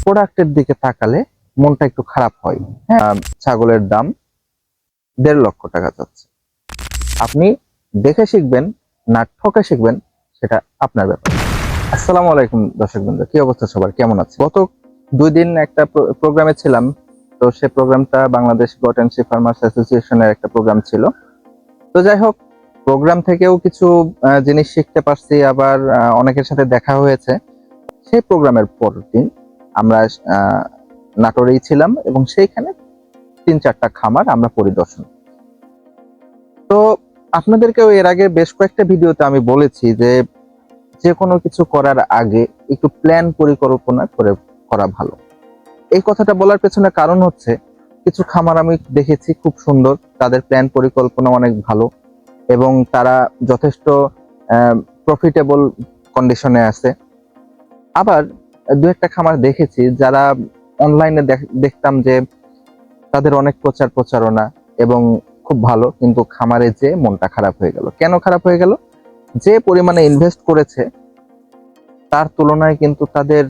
প্রোডাক্টের দিকে তাকালে মনটা একটু খারাপ হয়। হ্যাঁ, ছাগলের দাম 1.5 লক্ষ টাকা যাচ্ছে। আপনি দেখে শিখবেন না ঠকে শিখবেন সেটা আপনার ব্যাপার। আসসালামু আলাইকুম দর্শক বন্ধু, কি অবস্থা সবার, কেমন আছে? গত 2 দিন একটা প্রোগ্রামে ছিলাম। তো সে প্রোগ্রামটা বাংলাদেশ গট অ্যান্ড ফার্মার্স অ্যাসোসিয়েশনের একটা প্রোগ্রাম ছিল। তো যাই হোক, প্রোগ্রাম থেকেও কিছু জিনিস শিখতে পারছি, আবার অনেকের সাথে দেখা হয়েছে। সেই প্রোগ্রামের পরের দিন আমরা নাটোরেই ছিলাম এবং সেইখানে 3-4টা খামার আমরা পরিদর্শন। তো আপনাদেরকেও এর আগে বেশ কয়েকটা ভিডিওতে আমি বলেছি যে যে কোনো কিছু করার আগে একটু প্ল্যান পরিকল্পনা করে করা ভালো। এই কথাটা বলার পেছনে কারণ হচ্ছে, কিছু খামার আমি দেখেছি খুব সুন্দর, তাদের প্ল্যান পরিকল্পনা অনেক ভালো এবং তারা যথেষ্ট প্রফিটেবল কন্ডিশনে আছে। আবার দু একটা খামার দেখেছি যারা অনলাইনে দেখতাম যে তাদের অনেক প্রচার প্রচারণা এবং খুব ভালো, কিন্তু খামারে যে মনটা খারাপ হয়ে গেল। কেন খারাপ হয়ে গেল? যে পরিমাণে ইনভেস্ট করেছে তার তুলনায় কিন্তু তাদের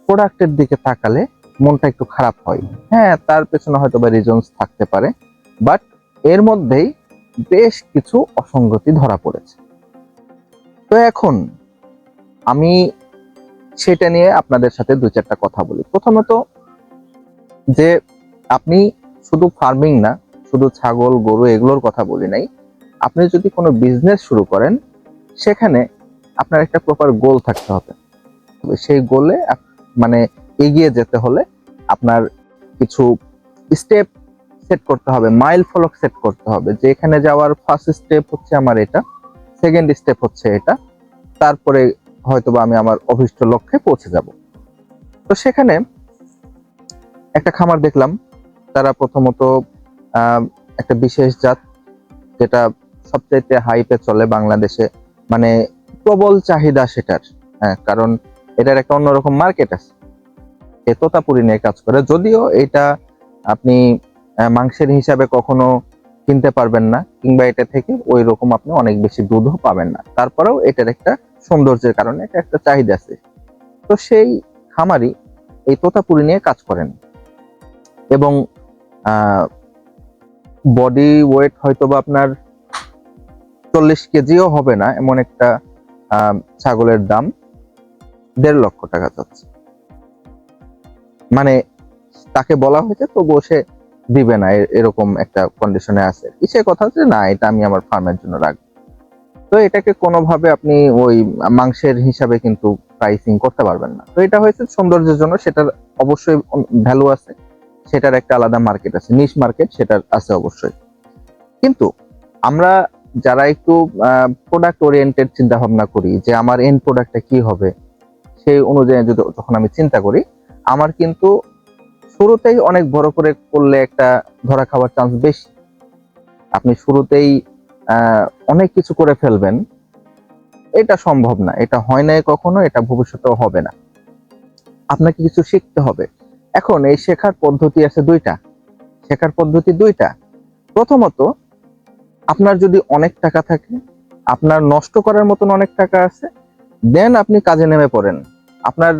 প্রোডাক্টের দিকে তাকালে মনটা একটু খারাপ হয়। হ্যাঁ, তার পেছনে হয়তো বা রিজনস থাকতে পারে, বাট এর মধ্যেই বেশ কিছু অসঙ্গতি ধরা পড়েছে। তো এখন আমি সেটা নিয়ে আপনাদের সাথে 2-4টা কথা বলি। প্রথমত, যে আপনি শুধু ফার্মিং না, শুধু ছাগল গরু এগুলোর কথা বলি নাই, আপনি যদি কোনো বিজনেস শুরু করেন সেখানে আপনার একটা প্রপার গোল থাকতে হবে। সেই গোলে মানে এগিয়ে যেতে হলে আপনার কিছু স্টেপ সেট করতে হবে, মাইল ফলক সেট করতে হবে, যে এখানে যাওয়ার ফার্স্ট স্টেপ হচ্ছে আমার এটা, সেকেন্ড স্টেপ হচ্ছে এটা, তারপরে হয়তোবা আমি আমার অভিষ্ট লক্ষ্যে পৌঁছে যাব। তো সেখানে একটা খামার দেখলাম, তারা প্রথমত একটা বিশেষ জাত, যেটা সবচাইতে হাইপে চলে বাংলাদেশে, মানে প্রবল চাহিদা সেটার। হ্যাঁ, কারণ এটার একটা অন্যরকম মার্কেট আছে। এ তোতাপুরি নিয়ে কাজ করে, যদিও এটা আপনি মাংসের হিসাবে কখনো কিনতে পারবেন না, কিংবা এটা থেকে ওই রকম আপনি অনেক বেশি দুধও পাবেন না, তারপরেও এটার একটা সৌন্দর্যের কারণে এটা একটা চাহিদা আছে। তো সেই খামারি এই তোতাপুরি নিয়ে কাজ করেন এবং বডি ওয়েট হয়তোবা আপনার 40 কেজিও হবে না, এমন একটা ছাগলের দাম 1.5 লক্ষ টাকা যাচ্ছে। মানে তাকে বলা হয়েছে, তবুও সে দিবে না, এরকম একটা কন্ডিশনে আছে। কিসের কথা হচ্ছে, না এটা আমি আমার ফার্মের জন্য রাখবো। তো এটাকে কোনোভাবে আপনি ওই মাংসের হিসাবে কিন্তু প্রাইসিং করতে পারবেন না। তো এটা হয়েছে সৌন্দর্যের জন্য, সেটার অবশ্যই ভ্যালু আছে, সেটার একটা আলাদা মার্কেট আছে, নিশ মার্কেট সেটার আছে অবশ্যই। কিন্তু আমরা যারা একটু প্রোডাক্ট ওরিয়েন্টেড চিন্তা ভাবনা করি, যে আমার এন্ড প্রোডাক্টটা কি হবে, সেই অনুযায়ী যখন আমি চিন্তা করি, আমার কিন্তু শুরুতেই অনেক বড় করে করলে একটা ধরা খাওয়ার চান্স বেশি। আপনি শুরুতেই অনেক কিছু করে ফেলবেন, এটা সম্ভব না, এটা হয় নাই কখনো, এটা ভবিষ্যতেও হবে না। আপনাকে কিছু শিখতে হবে। এখন এই শেখার পদ্ধতি আছে দুইটা। প্রথমত, আপনার যদি অনেক টাকা থাকে, আপনার নষ্ট করার মতন অনেক টাকা আছে, দেন আপনি কাজে নেমে পড়েন। আপনার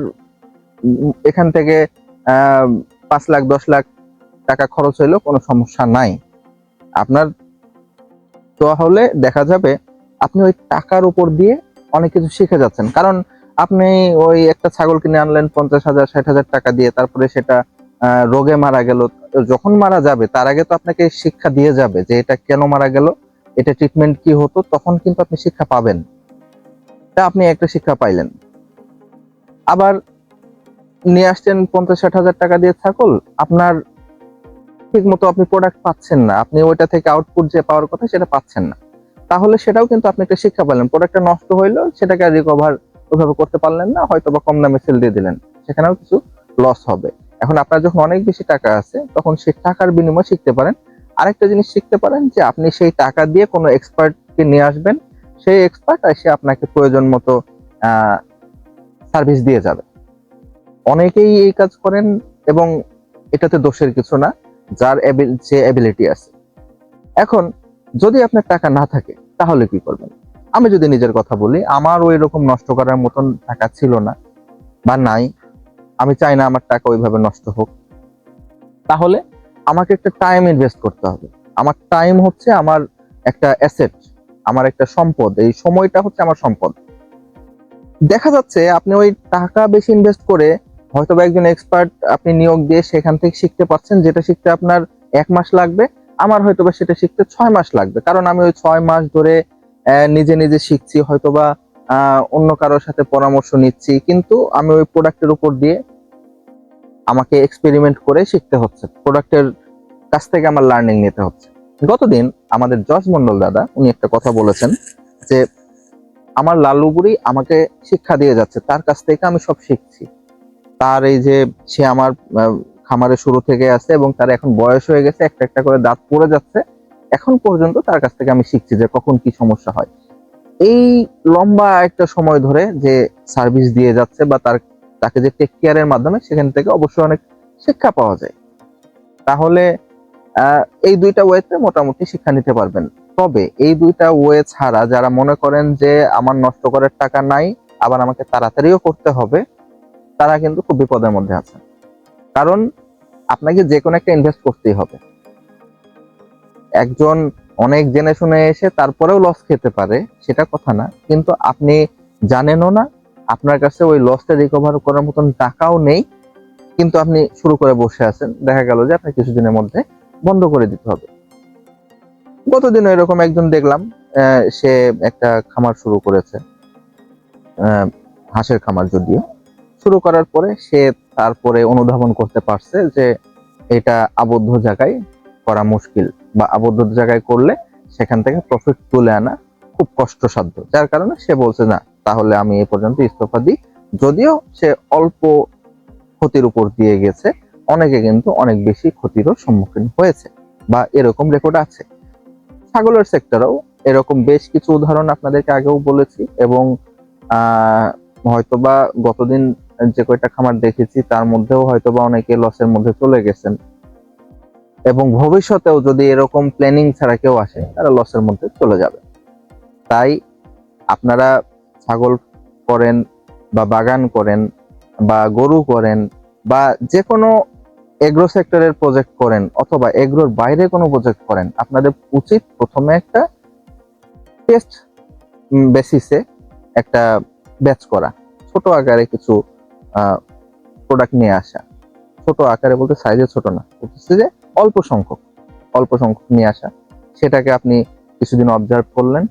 এখান থেকে 5 লাখ 10 লাখ টাকা খরচ হইলো কোনো সমস্যা নাই। আপনার তাহলে দেখা যাবে আপনি ওই টাকার উপর দিয়ে অনেক কিছু শিখে যাচ্ছেন। কারণ আপনি ওই একটা ছাগল কিনে আনলেন 50,000 60,000 টাকা দিয়ে, তারপরে সেটা রোগে মারা গেল। যখন মারা যাবে তার আগে তো আপনাকে শিক্ষা দিয়ে যাবে যে এটা কেন মারা গেল, এটা ট্রিটমেন্ট কি হতো, তখন কিন্তু আপনি শিক্ষা পাবেন। তা আপনি একটা শিক্ষা পাইলেন, আবার নিয়ে আসছেন 50-60,000 টাকা দিয়ে ছাগল, আপনার ঠিক মতো আপনি প্রোডাক্ট পাচ্ছেন না, আপনি ওইটা থেকে আউটপুট যে পাওয়ার কথা সেটা পাচ্ছেন না। তাহলে সেটাও কিন্তু আপনি একটা শিক্ষা পেলেন। প্রোডাক্টটা নষ্ট হইলো, সেটাকে রিকভার ওইভাবে করতে পারলেন না, হয়তো বা কম দামে সেল দিয়ে দিলেন, সেখানেও কিছু লস হবে। এখন আপনার যখন অনেক বেশি টাকা আছে, তখন সেই টাকার বিনিময়ে শিখতে পারেন। আরেকটা জিনিস শিখতে পারেন, যে আপনি সেই টাকা দিয়ে কোনো এক্সপার্টকে নিয়ে আসবেন, সেই এক্সপার্ট এসে আপনাকে প্রয়োজন মতো সার্ভিস দিয়ে যাবে। অনেকেই এই কাজ করেন এবং এটাতে দোষের কিছু না, যার যে এবিলিটি আছে। এখন যদি আপনার টাকা না থাকে তাহলে কি করবেন? আমি যদি নিজের কথা বলি, আমার ওই রকম নষ্ট করার মতন টাকা ছিল না বা নাই। আমি চাই না আমার টাকা ওইভাবে নষ্ট হোক। তাহলে আমাকে একটা টাইম ইনভেস্ট করতে হবে। আমার টাইম হচ্ছে আমার একটা অ্যাসেট, আমার একটা সম্পদ। এই সময়টা হচ্ছে আমার সম্পদ। দেখা যাচ্ছে আপনি ওই টাকা বেশি ইনভেস্ট করে হয়তো বা একজন এক্সপার্ট আপনি নিয়োগ দিয়ে সেখান থেকে শিখতে পারছেন, যেটা শিখতে আপনার 1 মাস লাগবে, আমার হয়তো বা সেটা শিখতে 6 মাস লাগবে। কারণ আমি ওই 6 মাস ধরে নিজে নিজে শিখছি, হয়তো বা অন্য কারোর সাথে পরামর্শ নিচ্ছি, কিন্তু আমি ওই প্রোডাক্টের উপর দিয়ে আমাকে এক্সপেরিমেন্ট করে শিখতে হচ্ছে, প্রোডাক্টের কাছ থেকে আমার লার্নিং নিতে হচ্ছে। গতদিন আমাদের জজ মন্ডল দাদা উনি একটা কথা বলেছেন যে আমার লালু বুড়ি আমাকে শিক্ষা দিয়ে যাচ্ছে, তার কাছ থেকে আমি সব শিখছি। তার এই যে সে আমার খামারে শুরু থেকে আছে এবং তার এখন বয়স হয়ে গেছে, একটা একটা করে দাঁত পড়ে যাচ্ছে, এখন পর্যন্ত তার কাছ থেকে আমি শিখছি যে কখন কি সমস্যা হয়। এই লম্বা একটা সময় ধরে যে সার্ভিস দিয়ে যাচ্ছে বা তাকে যে টেক কেয়ারের মাধ্যমে সেখান থেকে অবশ্যই অনেক শিক্ষা পাওয়া যায়। তাহলে এই দুইটা ওয়েতে মোটামুটি শিক্ষা নিতে পারবেন। তবে এই দুইটা ওয়ে ছাড়া যারা মনে করেন যে আমার নষ্ট করার টাকা নাই, আবার আমাকে তাড়াতাড়িও করতে হবে, তারা কিন্তু খুব বিপদের মধ্যে আছে। কারণ আপনাকে যে কোনো একটা ইনভেস্ট করতেই হবে। একজন অনেক জেনে শুনে এসে তারপরেও লস খেতে পারে, সেটা কথা না, কিন্তু আপনি জানেনও না, আপনার কাছে ওই লসটা রিকভার করার মতন টাকাও নেই, কিন্তু আপনি শুরু করে বসে আছেন। দেখা গেল যে আপনার কিছুদিনের মধ্যে বন্ধ করে দিতে হবে। গতদিন এরকম একজন দেখলাম, সে একটা খামার শুরু করেছে, হাঁসের খামার। যদিও শুরু করার পরে সে তারপরে অনুধাবন করতে পারছে যে এটা আবদ্ধ জায়গায় করা মুশকিল, বা আবদ্ধ জায়গায় করলে সেখান থেকে প্রফিট তুলে আনা খুব কষ্টসাধ্য, যার কারণে সে বলছে না, তাহলে আমি এ পর্যন্ত ইস্তফা দিই। যদিও সে অল্প ক্ষতির উপর দিয়ে গেছে, অনেকে কিন্তু অনেক বেশি ক্ষতিরও সম্মুখীন হয়েছে, বা এরকম রেকর্ড আছে। ছাগলের সেক্টরেও এরকম বেশ কিছু উদাহরণ আপনাদেরকে আগেও বলেছি, এবং হয়তোবা গতদিন যে কয়টা খামার দেখেছি তার মধ্যেও হয়তোবা অনেকে লসের মধ্যে চলে গেছেন, এবং ভবিষ্যতেও যদি এরকম প্ল্যানিং ছাড়া কেউ আসে তারা লসের মধ্যে চলে যাবে। তাই আপনারা ছাগল করেন বা বাগান করেন বা গরু করেন বা যে কোনো এগ্রো সেক্টরের প্রজেক্ট করেন অথবা এগ্রোর বাইরে কোনো প্রজেক্ট করেন, আপনাদের উচিত প্রথমে একটা টেস্ট বেসিসে একটা ব্যাচ করা, ছোট আকারে কিছু প্রোডাক্ট নিয়ে আসা। ছোট আকারে বলতে সাইজে ছোট না, বলতেছে যে অল্প সংখ্যক নিয়ে আসা। সেটাকে আপনি কিছুদিন অবজার্ভ করলেন,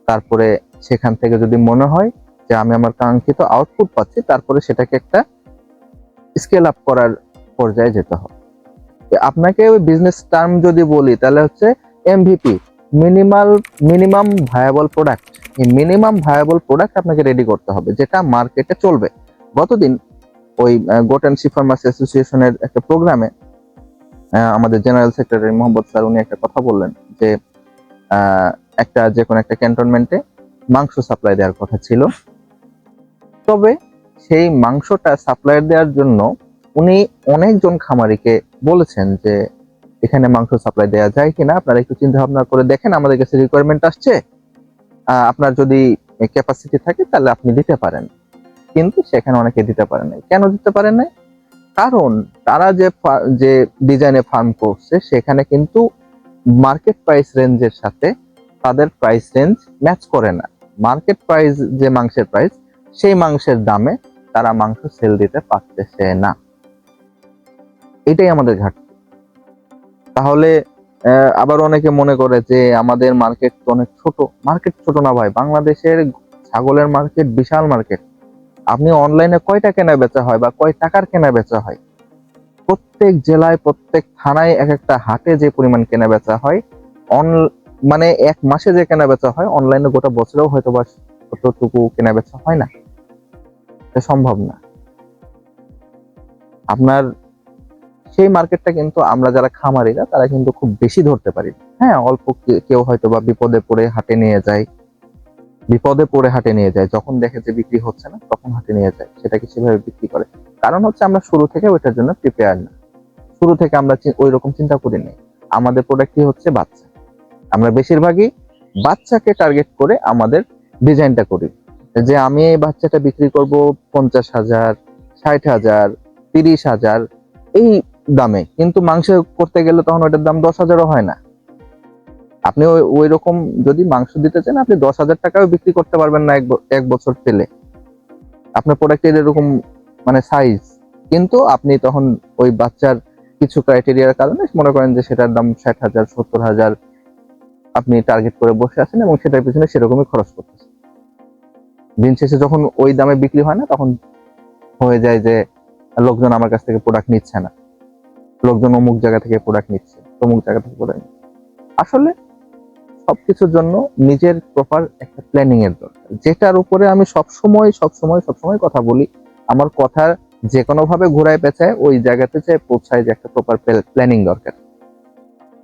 তারপরে সেখান থেকে যদি মনে হয় যে আমি আমার কাঙ্ক্ষিত আউটপুট পাচ্ছি, তারপরে সেটাকে একটা স্কেল আপ করার পর্যায়ে যেতে হবে। আপনাকে ওই বিজনেস টার্ম যদি বলি তাহলে হচ্ছে এমভিপি, মিনিমাম ভায়াবল প্রোডাক্ট। এই মিনিমাম ভায়াবল প্রোডাক্ট আপনাকে রেডি করতে হবে, যেটা মার্কেটে চলবে। গতদিন ওই গোট অ্যান্ড শিপ ফার্মার্স অ্যাসোসিয়েশনের একটা প্রোগ্রামে আমাদের জেনারেল সেক্রেটারি মোহাম্মদ স্যার উনি একটা কথা বললেন যে একটা যে কোনো একটা ক্যান্টনমেন্টে মাংস সাপ্লাই দেওয়ার কথা ছিল, তবে সেই মাংসটা সাপ্লাই দেওয়ার জন্য উনি অনেকজন খামারিকে বলেছেন যে এখানে মাংস সাপ্লাই দেওয়া যায় কিনা, আপনারা একটু চিন্তা ভাবনা করে দেখেন, আমাদের কাছে রিকোয়ারমেন্ট আসছে, আপনার যদি ক্যাপাসিটি থাকে তাহলে আপনি দিতে পারেন। কিন্তু সেখানে অনেকে দিতে পারে নাই। কেন দিতে পারে নাই? কারণ তারা যে ডিজাইনে ফার্ম করছে সেখানে কিন্তু মার্কেট প্রাইস রেঞ্জের সাথে তাদের প্রাইস রেঞ্জ ম্যাচ করে না। মার্কেট প্রাইস যে মাংসের প্রাইস, সেই মাংসের দামে তারা মাংস সেল দিতে পারতেছে না। এটাই আমাদের ঘাটতি। তাহলে আবার অনেকে মনে করে যে আমাদের মার্কেট তো অনেক ছোট। মার্কেট ছোট না ভাই, বাংলাদেশের ছাগলের মার্কেট বিশাল মার্কেট। আপনি অনলাইনে কয়টা কেনা বেচা হয় বা কয় টাকার কেনা বেচা হয়, প্রত্যেক জেলায় প্রত্যেক থানায় এক একটা হাটে যে পরিমাণ কেনা বেচা হয়, মানে 1 মাসে যে কেনা বেচা হয়, অনলাইনে গোটা বছরেও হয়তো বা ততটুকু কেনা বেচা হয় না। এটা সম্ভব না। আপনার সেই মার্কেটটা কিন্তু আমরা যারা খামারিরা তারা কিন্তু খুব বেশি ধরতে পারি। হ্যাঁ, অল্প কেউ হয়তো বা বিপদে পড়ে হাটে নিয়ে যায়, যখন দেখে যে বিক্রি হচ্ছে না তখন হাটে নিয়ে যায়, সেটাকে সেভাবে বিক্রি করে। কারণ হচ্ছে আমরা শুরু থেকে ওইটার জন্য প্রিপেয়ার না, শুরু থেকে আমরা ওই রকম চিন্তা করি নাই। আমাদের প্রোডাক্টই হচ্ছে বাচ্চা, আমরা বেশিরভাগই বাচ্চাকে টার্গেট করে আমাদের ডিজাইনটা করি, যে আমি এই বাচ্চাটা বিক্রি করব 50,000, 60,000, 30,000 এই দামে, কিন্তু মাংস করতে গেলে তখন ওটার দাম 10,000ও হয় না। আপনি ওই রকম যদি মাংস দিতে চান, আপনি 10,000 টাকাও বিক্রি করতে পারবেন না এক বছর পেলে। আপনার প্রোডাক্টের এরকম মানে সাইজ, কিন্তু আপনি তখন ওই বাচ্চার কিছু ক্রাইটেরিয়ার কারণে মনে করেন যে সেটার দাম 60,000 70,000 আপনি টার্গেট করে বসে আছেন এবং সেটার পিছনে সেরকমই খরচ করতেছেন। দিন শেষে যখন ওই দামে বিক্রি হয় না, তখন হয়ে যায় যে লোকজন আমার কাছ থেকে প্রোডাক্ট নিচ্ছে না, লোকজন অমুক জায়গা থেকে প্রোডাক্ট নিচ্ছে, অমুক জায়গা থেকে প্রোডাক্ট নিচ্ছে। আসলে সবকিছুর জন্য নিজের প্রপার একটা প্ল্যানিং এর দরকার, যেটার উপরে আমি সবসময় কথা বলি। আমার কথার যে কোনো ভাবে ঘোরায় পেঁচায় ওই জায়গাতে যে পৌঁছায় যে একটা প্রপার প্ল্যানিং দরকার।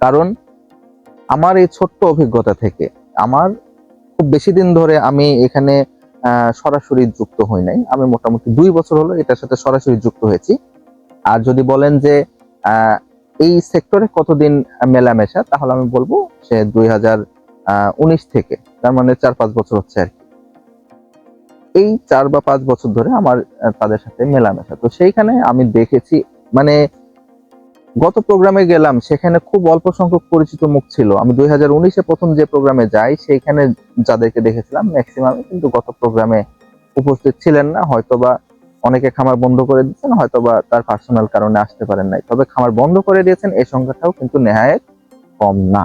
কারণ আমার এই ছোট্ট অভিজ্ঞতা থেকে, আমার খুব বেশি দিন ধরে আমি এখানে সরাসরি যুক্ত হই নাই, আমি মোটামুটি 2 বছর হলো এটার সাথে সরাসরি যুক্ত হয়েছি। আর যদি বলেন যে এই সেক্টরে কতদিন মেলামেশা, তাহলে আমি বলবো সে 2019 থেকে, তার মানে 4-5 বছর হচ্ছে আর কি। এই 4 বা 5 বছর ধরে আমার তাদের সাথে মেলামেশা। তো সেইখানে আমি দেখেছি, মানে গত প্রোগ্রামে গেলাম, সেখানে খুব অল্প সংখ্যক পরিচিত মুখ ছিল। আমি 2019-এ প্রথম যে প্রোগ্রামে যাই, সেইখানে যাদেরকে দেখেছিলাম ম্যাক্সিমামই কিন্তু গত প্রোগ্রামে উপস্থিত ছিলেন না। হয়তোবা অনেকে খামার বন্ধ করে দিয়েছেন, হয়তোবা তার পার্সোনাল কারণে আসতে পারেন নাই। তবে খামার বন্ধ করে দিয়েছেন এই সংখ্যাটাও কিন্তু নেহায়েত কম না।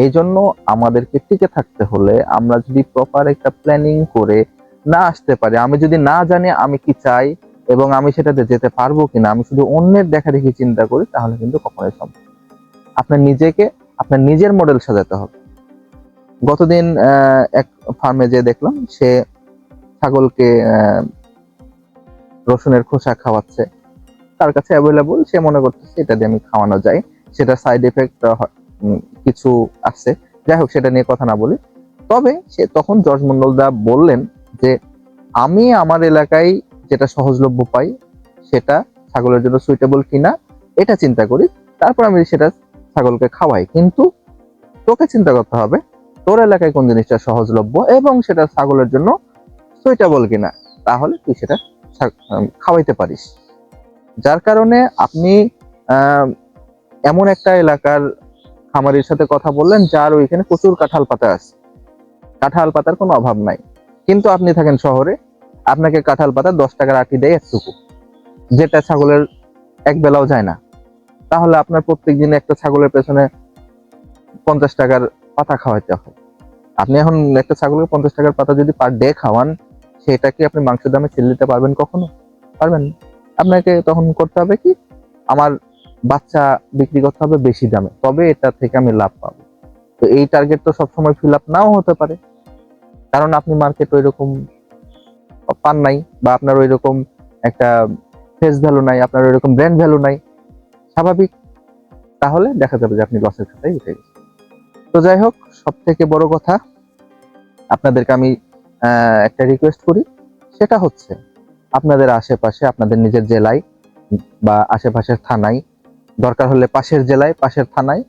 এই জন্য আমাদেরকে টিকে থাকতে হলে আমরা যদি প্রপার একটা প্ল্যানিং করে না আসতে পারি, আমি যদি না জানি আমি কি চাই এবং আমি সেটাতে যেতে পারবো কিনা, আমি শুধু অন্যের দেখা দেখি চিন্তা করি, তাহলে কিন্তু কখনোই সম্ভব। আপনার নিজেকে আপনার নিজের মডেল সাজাতে হবে। গতদিন এক ফার্মে যে দেখলাম, সে ছাগলকে রসুনের খোসা খাওয়াচ্ছে, তার কাছে অ্যাভেলেবল, সে মনে করতেছে এটা দিয়ে আমি খাওয়ানো যায়, সেটা সাইড এফেক্ট কিছু আছে। যাই হোক, সেটা নিয়ে কথা না বলি। তবে সে তখন জর্জ মন্ডলদা বললেন যে আমি আমার এলাকায় যেটা সহজলভ্য পাই সেটা ছাগলের জন্য সুইটেবল কিনা এটা চিন্তা করি, তারপর আমি সেটা ছাগলকে খাওয়াই। কিন্তু তোকে চিন্তা করতে হবে তোর এলাকায় কোন জিনিসটা সহজলভ্য এবং সেটা ছাগলের জন্য সুইটেবল কিনা, তাহলে তুই সেটা খাওয়াইতে পারিস। যার কারণে আপনি এমন একটা এলাকার খামারির সাথে কথা বললেন যার ওইখানে প্রচুর কাঁঠাল পাতা আছে, কাঁঠাল পাতার কোনো অভাব নাই, কিন্তু আপনি থাকেন শহরে, আপনাকে কাঁঠাল পাতা 10 টাকার আটি দেয় একটুকু, যেটা ছাগলের এক বেলাও যায় না। তাহলে আপনার প্রত্যেক দিনে একটা ছাগলের পেছনে 50 টাকার পাতা খাওয়াইতে হয়। আপনি এখন একটা ছাগলকে 50 টাকার পাতা যদি পার ডে খাওয়ান, সেটা কি আপনি মাংসের দামে ছেড়ে দিতে পারবেন? কখনো পারবেন না। আপনাকে তখন করতে হবে কি, আমার বাচ্চা বিক্রি করতে হবে বেশি দামে, তবে এটা থেকে আমি লাভ পাবো। তো এই টার্গেট তো সবসময় ফিল আপ নাও হতে পারে, কারণ আপনি মার্কেট ওই রকম পান নাই, বা আপনার ওই রকম একটা ফেস ভ্যালু নাই, আপনার ওই রকম ব্র্যান্ড ভ্যালু নাই, স্বাভাবিক। তাহলে দেখা যাবে যে আপনি লসের খাতায় উঠে গেছেন। তো যাই হোক, সব থেকে বড় কথা আপনাদেরকে আমি একটা রিকোয়েস্ট করি, সেটা হচ্ছে আপনাদের আশেপাশে, আপনাদের নিজের জেলায় বা আশেপাশের থানায়, দরকার হলে পাশের জেলায় পাশের থানায়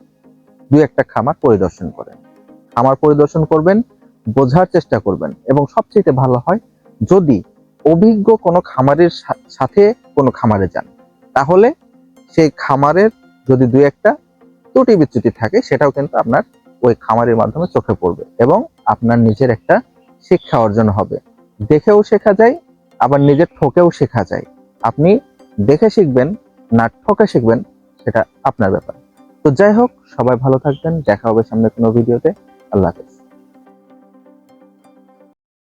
2-1টা খামার পরিদর্শন করেন। খামার পরিদর্শন করবেন, বোঝার চেষ্টা করবেন, এবং সবচেয়ে ভালো হয় যদি অভিজ্ঞ কোনো খামারের সাথে কোনো খামারে যান, তাহলে সেই খামারের যদি 2-1টা ত্রুটি বিচ্যুতি থাকে, সেটাও কিন্তু আপনার ওই খামারের মাধ্যমে চোখে পড়বে এবং আপনার নিজের একটা শিক্ষা অর্জন হবে। দেখেও শেখা যায়, আবার নিজের ঠকেও শেখা যায়। আপনি দেখে শিখবেন না ঠকে শিখবেন, সেটা আপনার ব্যাপার। তো যাই হোক, সবাই ভালো থাকবেন, দেখা হবে সামনে কোনো ভিডিওতে। আল্লাহ হাফেজ।